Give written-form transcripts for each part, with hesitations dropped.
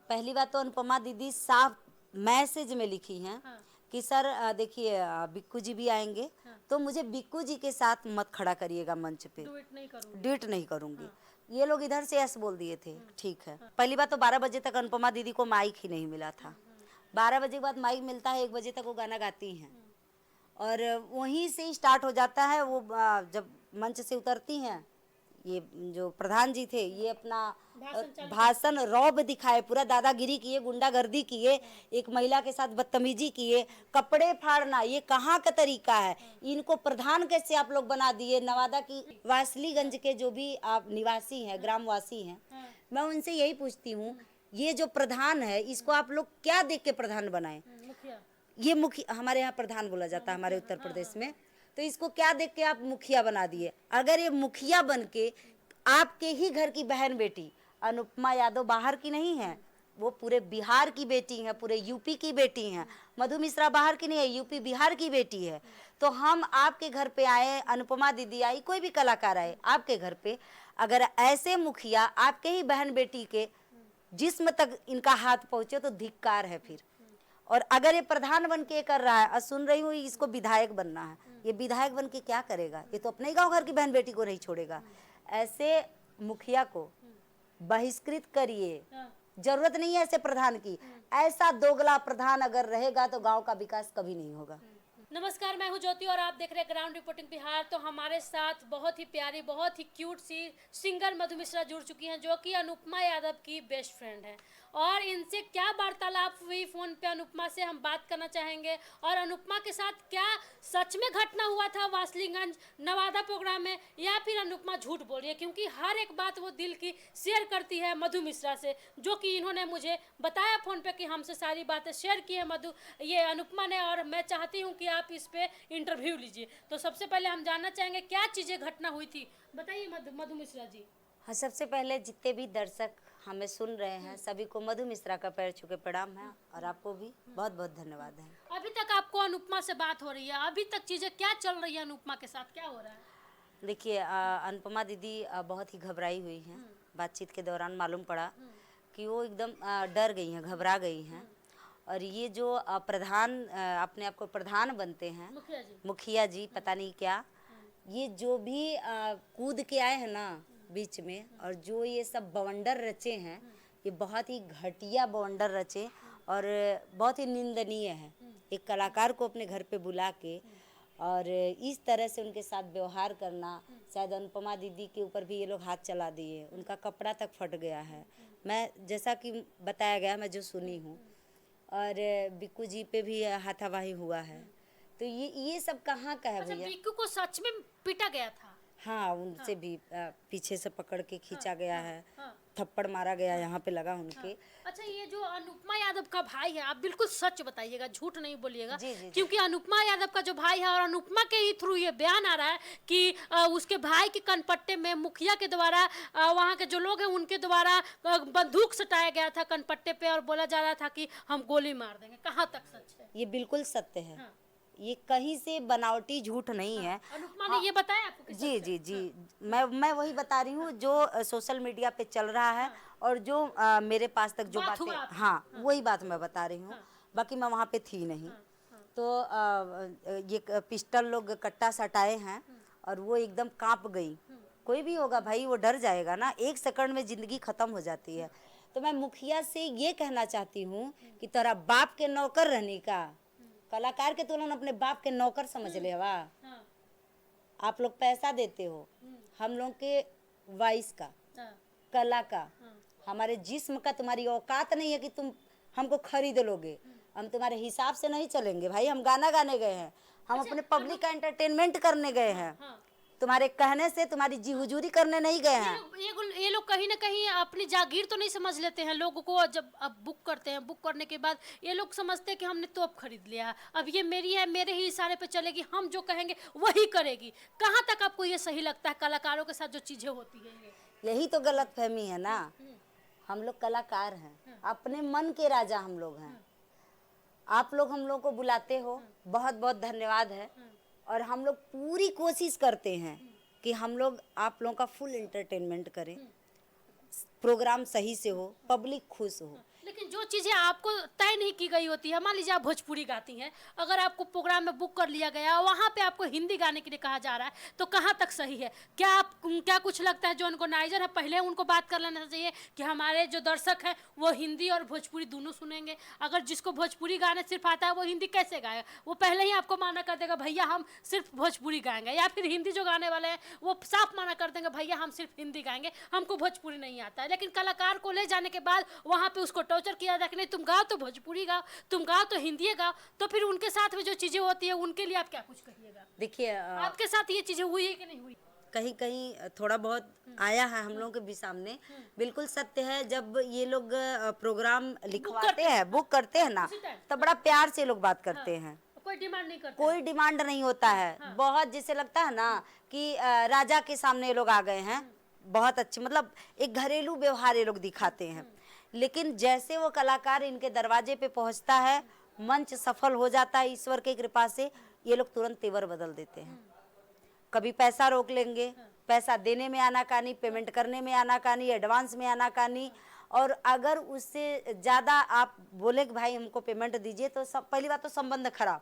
पहली बात तो अनुपमा दीदी साफ मैसेज में लिखी हैं कि सर देखिए बिक्कू जी भी आएंगे तो मुझे बिक्कू जी के साथ मत खड़ा करिएगा मंच पे, ड्यूट नहीं करूंगी। ये लोग इधर से यस बोल दिए थे, ठीक है। पहली बात तो 12 बजे तक अनुपमा दीदी को माइक ही नहीं मिला था। 12 बजे के बाद माइक मिलता है, 1 बजे तक वो गाना गाती हैं और वहीं से ही स्टार्ट हो जाता है। वो जब मंच से उतरती हैं, ये जो प्रधान जी थे ये अपना भाषण रौब दिखाए, पूरा दादागिरी किए, गुंडागर्दी किए, एक महिला के साथ बदतमीजी किए, कपड़े फाड़ना, ये कहाँ का तरीका है? इनको प्रधान कैसे आप लोग बना दिए? नवादा की वासलीगंज के जो भी आप निवासी हैं, ग्रामवासी हैं, मैं उनसे यही पूछती हूँ, ये जो प्रधान है इसको आप लोग क्या देख के प्रधान बनाए? ये मुखिया, हमारे यहाँ प्रधान बोला जाता है हमारे उत्तर प्रदेश में, तो इसको क्या देख के आप मुखिया बना दिए? अगर ये मुखिया बन के आपके ही घर की बहन बेटी अनुपमा यादव बाहर की नहीं है, वो पूरे बिहार की बेटी है, पूरे यूपी की बेटी हैं। मधु मिश्रा बाहर की नहीं है, यूपी बिहार की बेटी है। तो हम आपके घर पे आए, अनुपमा दीदी आई, कोई भी कलाकार आए आपके घर पे, अगर ऐसे मुखिया आपके ही बहन बेटी के जिस्म तक इनका हाथ पहुंचे तो धिक्कार है फिर। और अगर ये प्रधान बन के कर रहा है और सुन रही हूँ इसको विधायक बनना है, ये विधायक बन के क्या करेगा? ये तो अपने ही गांव घर की बहन बेटी को नहीं छोड़ेगा। ऐसे मुखिया को बहिष्कृत करिए, जरूरत नहीं है ऐसे प्रधान की। ऐसा दोगला प्रधान अगर रहेगा तो गांव का विकास कभी नहीं होगा। नमस्कार, मैं हूं ज्योति और आप देख रहे हैं ग्राउंड रिपोर्टिंग बिहार। तो हमारे साथ बहुत ही प्यारी, बहुत ही क्यूट सी सिंगर मधु मिश्रा जुड़ चुकी हैं, जो कि अनुपमा यादव की बेस्ट फ्रेंड है। और इनसे क्या वार्तालाप हुई फोन पे अनुपमा से, हम बात करना चाहेंगे। और अनुपमा के साथ क्या सच में घटना हुआ था वासलीगंज नवादा प्रोग्राम में, या फिर अनुपमा झूठ बोल रही है? क्योंकि हर एक बात वो दिल की शेयर करती है मधु मिश्रा से, जो कि इन्होंने मुझे बताया फोन पे कि हमसे सारी बातें शेयर की है ये अनुपमा ने। और मैं चाहती हूँ कि आप इस पे इंटरव्यू लीजिए। तो सबसे पहले हम जानना चाहेंगे क्या चीजें घटना हुई थी, बताइए मधु मिश्रा जी। हाँ, सबसे पहले जितने भी दर्शक हमें सुन रहे हैं सभी को मधु मिश्रा का पैर छू के प्रणाम है, और आपको भी बहुत बहुत धन्यवाद है। अभी तक आपको अनुपमा से बात हो रही है, अभी तक चीजें क्या चल रही है, अनुपमा के साथ क्या हो रहा है? देखिए अनुपमा दीदी बहुत ही घबराई हुई हैं। बातचीत के दौरान मालूम पड़ा कि वो एकदम डर गई हैं, घबरा गई हैं। और ये जो प्रधान अपने आप को प्रधान बनते हैं, मुखिया जी पता नहीं क्या, ये जो भी कूद के आए हैं ना बीच में, और जो ये सब बवंडर रचे हैं, ये बहुत ही घटिया बवंडर रचे और बहुत ही निंदनीय है। एक कलाकार को अपने घर पे बुला के और इस तरह से उनके साथ व्यवहार करना, शायद अनुपमा दीदी के ऊपर भी ये लोग हाथ चला दिए, उनका कपड़ा तक फट गया है। मैं जैसा कि बताया गया, मैं जो सुनी हूँ, और बिक्कू जी पे भी हाथापाई हुआ है। तो ये सब कहाँ का है अच्छा, भैया? बिक्कू को सच में पीटा गया था? हाँ, उनसे भी पीछे से पकड़ के खींचा गया है, थप्पड़ मारा गया, यहाँ पे लगा उनके। अच्छा, ये जो अनुपमा यादव का भाई है, आप बिल्कुल सच बताइएगा, झूठ नहीं बोलिएगा। जी, जी, जी। क्योंकि अनुपमा यादव का जो भाई है, और अनुपमा के ही थ्रू ये बयान आ रहा है कि उसके भाई के कनपट्टे में मुखिया के द्वारा, वहाँ के जो लोग हैं उनके द्वारा बंदूक सटाया गया था कनपट्टे पे, और बोला जा रहा था कि हम गोली मार देंगे। कहाँ तक सच है? ये बिल्कुल सत्य है। ये कहीं से बनावटी झूठ नहीं है। अनुपमा ने ये बताया आपको कि जी सच जी है? जी, मैं वही बता रही हूँ जो सोशल मीडिया पे चल रहा है, और जो मेरे पास तक जो बात हुआ बातें, आपसे। हाँ वही बात मैं बता रही हूँ। बाकी मैं वहाँ पे थी नहीं। तो ये पिस्टल लोग कट्टा सटाए हैं और वो एकदम कांप गई। कोई भी होगा भाई, वो डर जाएगा ना, 1 सेकंड में जिंदगी खत्म हो जाती है। तो मैं मुखिया से ये कहना चाहती हूँ कि तेरा बाप के नौकर रहने का, कलाकार के तुलन अपने बाप के नौकर समझ ले वाह। आप लोग पैसा देते हो हम लोग के वॉइस का, कला का, हमारे जिस्म का। तुम्हारी औकात नहीं है कि तुम हमको खरीद लोगे। हम तुम्हारे हिसाब से नहीं चलेंगे भाई। हम गाना गाने गए हैं, हम अपने पब्लिक का एंटरटेनमेंट करने गए हैं। तुम्हारे कहने से तुम्हारी जी हुजूरी करने नहीं गए हैं। ये लोग कहीं ना कहीं अपनी जागीर तो नहीं समझ लेते हैं लोगों को। जब अब बुक करते हैं, बुक करने के बाद ये लोग समझते हैं कि हमने तोप खरीद लिया, अब ये मेरी है, मेरे ही इशारे पे चलेगी, हम जो कहेंगे वही करेगी। कहाँ तक आपको ये सही लगता है कलाकारों के साथ जो चीजें होती है ये? यही तो गलत फहमी है ना। हम लोग कलाकार हैं, अपने मन के राजा हम लोग हैं। आप लोग हम लोग को बुलाते हो, बहुत बहुत धन्यवाद है। और हम लोग पूरी कोशिश करते हैं कि हम लोग आप लोगों का फुल एंटरटेनमेंट करें, प्रोग्राम सही से हो, पब्लिक खुश हो। लेकिन लेकिन जो चीज़ें आपको तय नहीं की गई होती है, मान लीजिए आप भोजपुरी गाती हैं, अगर आपको प्रोग्राम में बुक कर लिया गया, वहाँ पे आपको हिंदी गाने के लिए कहा जा रहा है, तो कहाँ तक सही है? क्या कुछ लगता है जो ऑर्गेनाइजर है पहले उनको बात कर लेना चाहिए कि हमारे जो दर्शक हैं वो हिंदी और भोजपुरी दोनों सुनेंगे? अगर जिसको भोजपुरी गाने सिर्फ आता है वो हिंदी कैसे गाएगा? वो पहले ही आपको माना कर देगा भैया हम सिर्फ भोजपुरी गाएंगे, या फिर हिंदी जो गाने वाले हैं वो साफ माना कर देंगे भैया हम सिर्फ हिंदी गाएंगे, हमको भोजपुरी नहीं आता है। लेकिन कलाकार को ले जाने के बाद वहाँ पे उसको टॉर्चर किया जाए कि नहीं तुम गाओ तो भोजपुरी गाओ, तुम गाओ तो हिंदी गाओ, तो फिर उनके साथ में जो चीज़ें होती है उनके लिए आप क्या कुछ कहिएगा? देखिए आपके साथ ये चीज़ें हुई है कि नहीं हुई? कहीं कहीं थोड़ा बहुत आया है हम लोगों के भी सामने। बिल्कुल सत्य है, जब ये लोग प्रोग्राम लिखवाते हैं, बुक करते हैं ना, उसी टाइम। तो बड़ा प्यार से लोग बात करते हैं, कोई डिमांड नहीं करता। कोई डिमांड नहीं होता है। बहुत जैसे लगता है ना कि राजा के सामने ये लोग आ गए हैं, बहुत अच्छे, मतलब एक घरेलू व्यवहार ये लोग दिखाते हैं। लेकिन जैसे वो कलाकार इनके दरवाजे पे पहुंचता है, मंच सफल हो जाता है ईश्वर की कृपा से, ये लोग तुरंत तेवर बदल देते हैं। कभी पैसा रोक लेंगे, पैसा देने में आनाकानी, पेमेंट करने में आनाकानी, एडवांस में आनाकानी, और अगर उससे ज़्यादा आप बोले कि भाई हमको पेमेंट दीजिए, तो पहली बात तो संबंध खराब।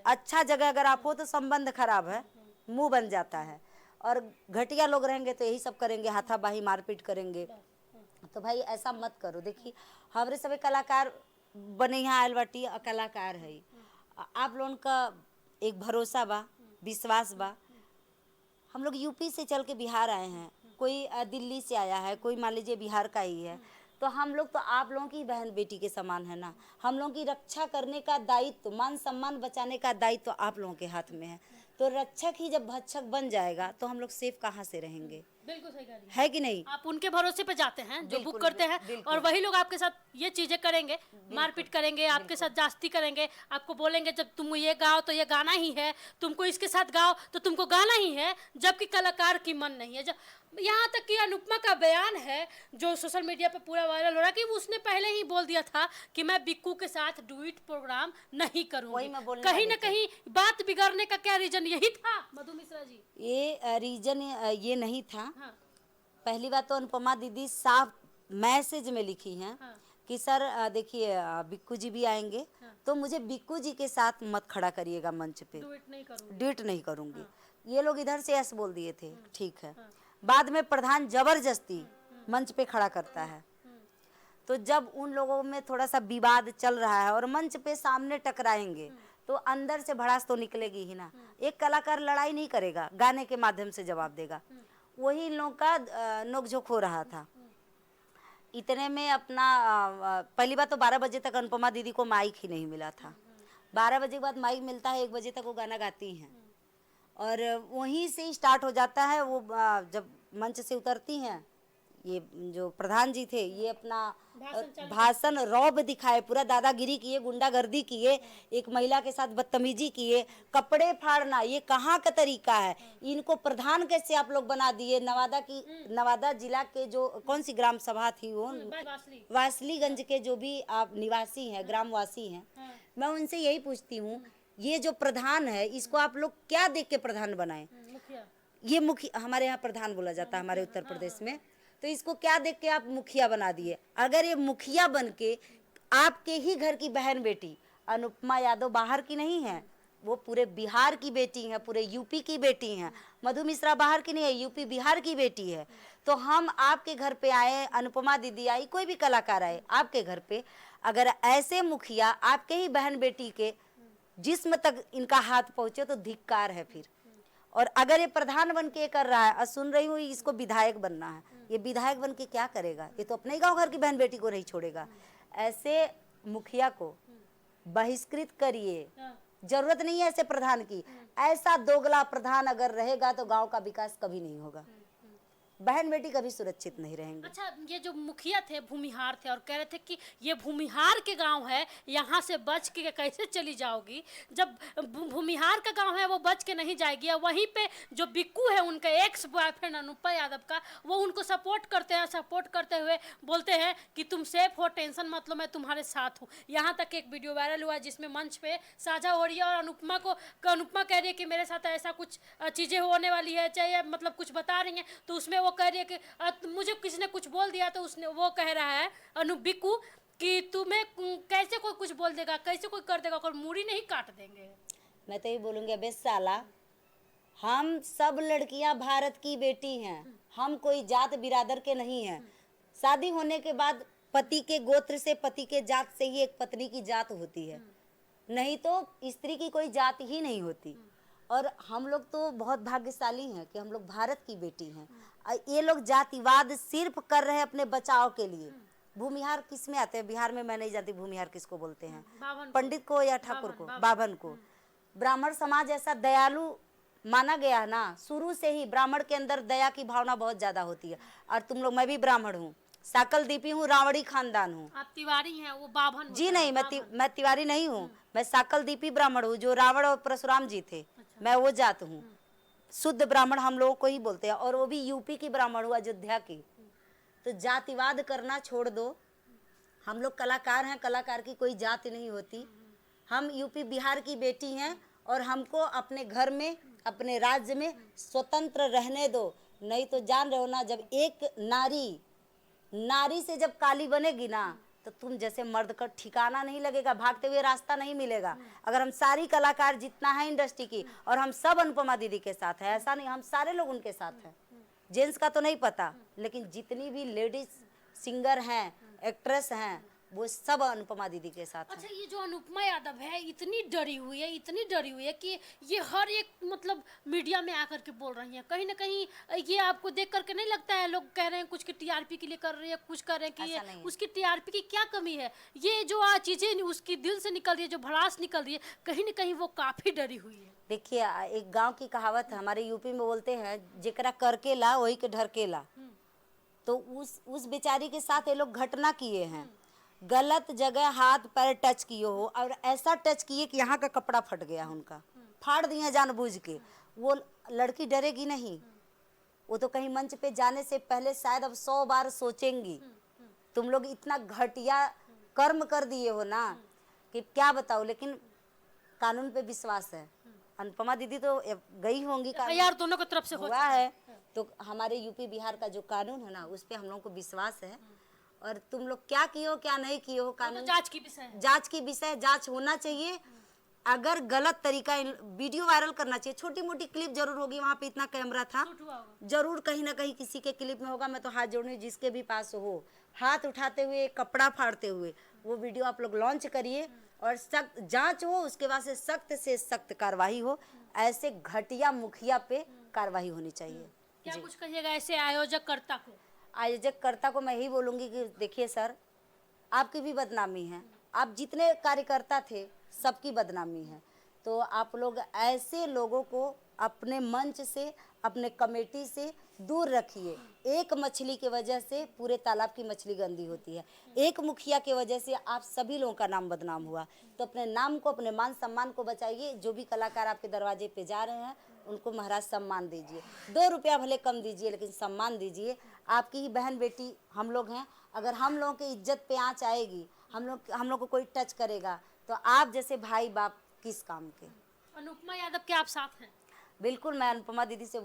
अच्छा जगह अगर आप हो तो संबंध खराब है, मुंह बन जाता है। और घटिया लोग रहेंगे तो यही सब करेंगे, हाथापाई मारपीट करेंगे। तो भाई ऐसा मत करो। देखिए हमारे सभी कलाकार बने यहाँ आयल बाटी, कलाकार है, आप लोगों का एक भरोसा बा, विश्वास बा। हम लोग यूपी से चल के बिहार आए हैं, कोई दिल्ली से आया है, कोई मान लीजिए बिहार का ही है, तो हम लोग तो आप लोगों की बहन बेटी के समान है ना। हम लोगों की रक्षा करने का दायित्व, मान सम्मान बचाने का दायित्व आप लोगों के हाथ में है। तो रक्षक ही जब भक्षक बन जाएगा तो हम लोग सेफ कहाँ से रहेंगे? बिल्कुल सही कह रही है कि नहीं? आप उनके भरोसे पे जाते हैं जो बुक करते हैं, और वही लोग आपके साथ ये चीजें करेंगे, मारपीट करेंगे, आपके साथ जास्ती करेंगे, आपको बोलेंगे जब तुम ये गाओ तो ये गाना ही है, तुमको इसके साथ गाओ तो तुमको गाना ही है, जबकि कलाकार की मन नहीं है। जब यहाँ तक कि अनुपमा का बयान है जो सोशल मीडिया पे पूरा वायरल हो रहा है कि उसने पहले ही बोल दिया था कि मैं बिक्कू के साथ डुएट प्रोग्राम नहीं करूंगी। कहीं ना कहीं बात बिगड़ने का क्या रीजन यही था मधु मिश्रा जी? ये रीजन ये नहीं था। हाँ। पहली बात तो अनुपमा दीदी साफ मैसेज में लिखी हैं कि सर देखिए बिक्कू जी भी आएंगे, तो मुझे बिक्कू जी के साथ मत खड़ा करिएगा मंच पे, डुएट नहीं करूंगी। ये लोग इधर से ऐसे बोल दिए थे, ठीक है। बाद में प्रधान जबरदस्ती मंच पे खड़ा करता है। तो जब उन लोगों में थोड़ा सा विवाद चल रहा है और मंच पे सामने टकराएंगे, तो अंदर से भड़ास तो निकलेगी ही ना। एक कलाकार लड़ाई नहीं करेगा, गाने के माध्यम से जवाब देगा। वही इन लोगों का नोकझोंक हो रहा था। इतने में अपना पहली बात तो 12 बजे तक अनुपमा दीदी को माइक ही नहीं मिला था। 12 बजे के बाद माइक मिलता है, 1 बजे तक वो गाना गाती हैं, और वहीं से ही स्टार्ट हो जाता है। वो जब मंच से उतरती हैं, ये जो प्रधान जी थे, ये अपना भाषण रौब दिखाए, पूरा दादागिरी किए, गुंडागर्दी किए, एक महिला के साथ बदतमीजी किए, कपड़े फाड़ना, ये कहाँ का तरीका है? इनको प्रधान कैसे आप लोग बना दिए? नवादा जिला के जो कौन सी ग्राम सभा थी वो, वासलीगंज के जो भी आप निवासी हैं, ग्रामवासी हैं, मैं उनसे यही पूछती हूँ, ये जो प्रधान है इसको आप लोग क्या देख के प्रधान बनाए? ये मुखिया, हमारे यहाँ प्रधान बोला जाता है हमारे उत्तर प्रदेश में, तो इसको क्या देख के आप मुखिया बना दिए? अगर ये मुखिया बन के आपके ही घर की बहन बेटी अनुपमा यादव बाहर की नहीं है, वो पूरे बिहार की बेटी है, पूरे यूपी की बेटी हैं। मधु मिश्रा बाहर की नहीं है, यूपी बिहार की बेटी है। तो हम आपके घर पे आए, अनुपमा दीदी आई, कोई भी कलाकार आए आपके घर पे, अगर ऐसे मुखिया आपके ही बहन बेटी के जिस्म तक इनका हाथ पहुंचे तो धिक्कार है फिर। और अगर ये प्रधान बन के कर रहा है, और सुन रही हूँ इसको विधायक बनना है, ये विधायक बन के क्या करेगा? ये तो अपने ही गाँव घर की बहन बेटी को नहीं छोड़ेगा। ऐसे मुखिया को बहिष्कृत करिए, जरूरत नहीं है ऐसे प्रधान की। ऐसा दोगला प्रधान अगर रहेगा तो गांव का विकास कभी नहीं होगा, बहन बेटी कभी सुरक्षित नहीं रहेंगे। अच्छा, ये जो मुखिया थे भूमिहार थे और कह रहे थे कि ये भूमिहार के गांव है, यहाँ से बच के कैसे चली जाओगी? जब भूमिहार का गांव है वो बच के नहीं जाएगी। और वहीं पे जो बिक्कू है उनका एक्स बॉयफ्रेंड अनुपमा यादव का, वो उनको सपोर्ट करते हैं, सपोर्ट करते हुए बोलते हैं कि तुम सेफ हो, टेंशन मत लो, मैं तुम्हारे साथ हूँ। यहाँ तक एक वीडियो वायरल हुआ जिसमें मंच पे साझा हो रही है और अनुपमा कह रही है कि मेरे साथ ऐसा कुछ चीज़ें होने वाली है, चाहे मतलब कुछ बता रही हैं, तो उसमें वो कह रही है कि मुझे किसी ने कुछ बोल दिया तो उसने वो कह रहा है बिक्कू कि तुम्हें कैसे कोई कुछ बोल देगा, कैसे कोई कर देगा, और मूड़ी नहीं काट देंगे। मैं तो ये बोलूँगी अबे साला, हम सब लड़कियां भारत की बेटी हैं, हम कोई जात बिरादर के नहीं हैं। शादी होने के बाद पति के गोत्र से, पति के जात से ही एक पत्नी की जात होती है, नहीं तो स्त्री की कोई जात ही नहीं होती। और हम लोग तो बहुत भाग्यशाली हैं कि हम लोग भारत की बेटी हैं। ये लोग जातिवाद सिर्फ कर रहे हैं अपने बचाव के लिए। भूमिहार किस में आते हैं? बिहार में मैं नहीं जानती भूमिहार किसको बोलते हैं, पंडित को या ठाकुर को, बाभन को। ब्राह्मण समाज ऐसा दयालु माना गया है ना, शुरू से ही ब्राह्मण के अंदर दया की भावना बहुत ज्यादा होती है। और तुम लोग, मैं भी ब्राह्मण हूँ, साकल दीपी हूँ, रावड़ी खानदान हूँ। आप तिवारी हैं, वो बाभन जी नहीं, मैं तिवारी नहीं हूँ, मैं साकल दीपी ब्राह्मण हूँ, जो रावण और परशुराम जी थे। मैं वो जात हूँ, शुद्ध ब्राह्मण हम लोगों को ही बोलते हैं, और वो भी यूपी की ब्राह्मण हूँ, अयोध्या की। तो जातिवाद करना छोड़ दो। हम लोग कलाकार हैं, कलाकार की कोई जात नहीं होती। हम यूपी बिहार की बेटी हैं, और हमको अपने घर में, अपने राज्य में स्वतंत्र रहने दो। नहीं तो जान रहे हो ना, जब एक नारी से जब काली बनेगी ना, तो तुम जैसे मर्द का ठिकाना नहीं लगेगा, भागते हुए रास्ता नहीं मिलेगा। अगर हम सारी कलाकार जितना है इंडस्ट्री की, और हम सब अनुपमा दीदी के साथ है, ऐसा नहीं हम सारे लोग उनके साथ हैं। जेंट्स का तो नहीं पता, लेकिन जितनी भी लेडीज सिंगर हैं, एक्ट्रेस हैं, वो सब अनुपमा दीदी के साथ अच्छा, ये जो अनुपमा यादव है इतनी डरी हुई है, इतनी डरी हुई है कि ये हर एक मतलब मीडिया में आकर के बोल रही हैं। कहीं ना कहीं ये आपको देख करके नहीं लगता है, लोग कह रहे हैं कुछ की टीआरपी के लिए कर रही है, कुछ कर रहे हैं कि उसकी टीआरपी की क्या कमी है? ये जो चीजें उसकी दिल से निकल रही है, जो भड़ास निकल रही है, कहीं ना कहीं वो काफी डरी हुई है। देखिए, एक गांव की कहावत है, हमारे यूपी में बोलते हैं, जेकरा करके ला वही के ढर के ला। तो उस बेचारी के साथ ये लोग घटना किए हैं, गलत जगह हाथ पैर टच किए हो, और ऐसा टच किए कि यहाँ का कपड़ा फट गया उनका, फाड़ दिए जानबूझ के। वो लड़की डरेगी नहीं, वो तो कहीं मंच पे जाने से पहले शायद अब 100 बार सोचेंगी। तुम लोग इतना घटिया कर्म कर दिए हो ना कि क्या बताओ, लेकिन कानून पे विश्वास है। अनुपमा दीदी तो गई होंगी, यार दोनों की तरफ से हुआ है, तो हमारे यूपी बिहार का जो कानून है ना, उस पे हम लोगों को विश्वास है। और तुम लोग क्या किए हो क्या नहीं किए हो, कानून जांच की विषय है, जांच होना चाहिए। अगर गलत तरीका, वीडियो वायरल करना चाहिए, छोटी मोटी क्लिप जरूर होगी, वहाँ पे इतना कैमरा था, जरूर कहीं ना कहीं किसी के क्लिप में होगा। मैं तो हाथ जोड़ूंगी, जिसके भी पास हो, हाथ उठाते हुए, कपड़ा फाड़ते हुए, वो वीडियो आप लोग लॉन्च करिए, और सख्त जांच हो, उसके बाद से सख्त कार्रवाई हो। ऐसे घटिया मुखिया पे कार्रवाई होनी चाहिए। क्या कुछ कहिएगा ऐसे आयोजककर्ता को? आयोजककर्ता को मैं यही बोलूँगी कि देखिए सर, आपकी भी बदनामी है, आप जितने कार्यकर्ता थे सबकी बदनामी है। तो आप लोग ऐसे लोगों को अपने मंच से, अपने कमेटी से दूर रखिए। एक मछली की वजह से पूरे तालाब की मछली गंदी होती है, एक मुखिया की वजह से आप सभी लोगों का नाम बदनाम हुआ। तो अपने नाम को, अपने मान सम्मान को बचाइए। जो भी कलाकार आपके दरवाजे पे जा रहे हैं, उनको महाराज सम्मान दीजिए। 2 रुपया भले कम दीजिए, लेकिन सम्मान दीजिए। आपकी ही बहन बेटी हम लोग हैं। अगर हम लोगों की इज्जत पे आँच आएगी, हम लोग को कोई टच करेगा, तो आप जैसे भाई बाप किस काम के? अनुपमा यादव के आप साथ हैं? बिल्कुल, मैं अनुपमा दीदी से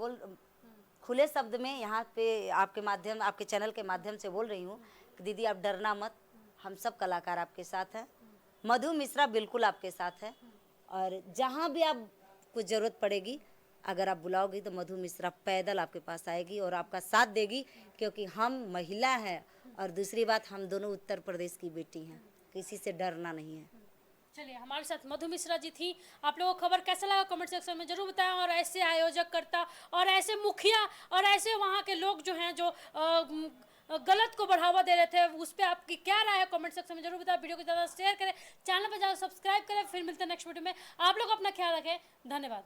खुले शब्द में यहाँ पे आपके चैनल के माध्यम से बोल रही हूँ कि दीदी आप डरना मत, हम सब कलाकार आपके साथ हैं। मधु मिश्रा बिल्कुल आपके साथ है, और जहाँ भी आपको ज़रूरत पड़ेगी, अगर आप बुलाओगी तो मधु मिश्रा पैदल आपके पास आएगी और आपका साथ देगी, क्योंकि हम महिला हैं, और दूसरी बात, हम दोनों उत्तर प्रदेश की बेटी हैं, किसी से डरना नहीं है। चलिए, हमारे साथ मधु मिश्रा जी थी। आप लोगों को खबर कैसा लगा कमेंट सेक्शन में जरूर बताएं। और ऐसे आयोजककर्ता और ऐसे मुखिया और ऐसे वहाँ के लोग जो हैं, जो गलत को बढ़ावा दे रहे थे, उस पर आपकी क्या राय है कमेंट सेक्शन में जरूर बताएं। वीडियो को ज़्यादा शेयर करें, चैनल पर ज़्यादा सब्सक्राइब करें। फिर मिलते हैं नेक्स्ट वीडियो में। आप लोग अपना ख्याल रखें। धन्यवाद।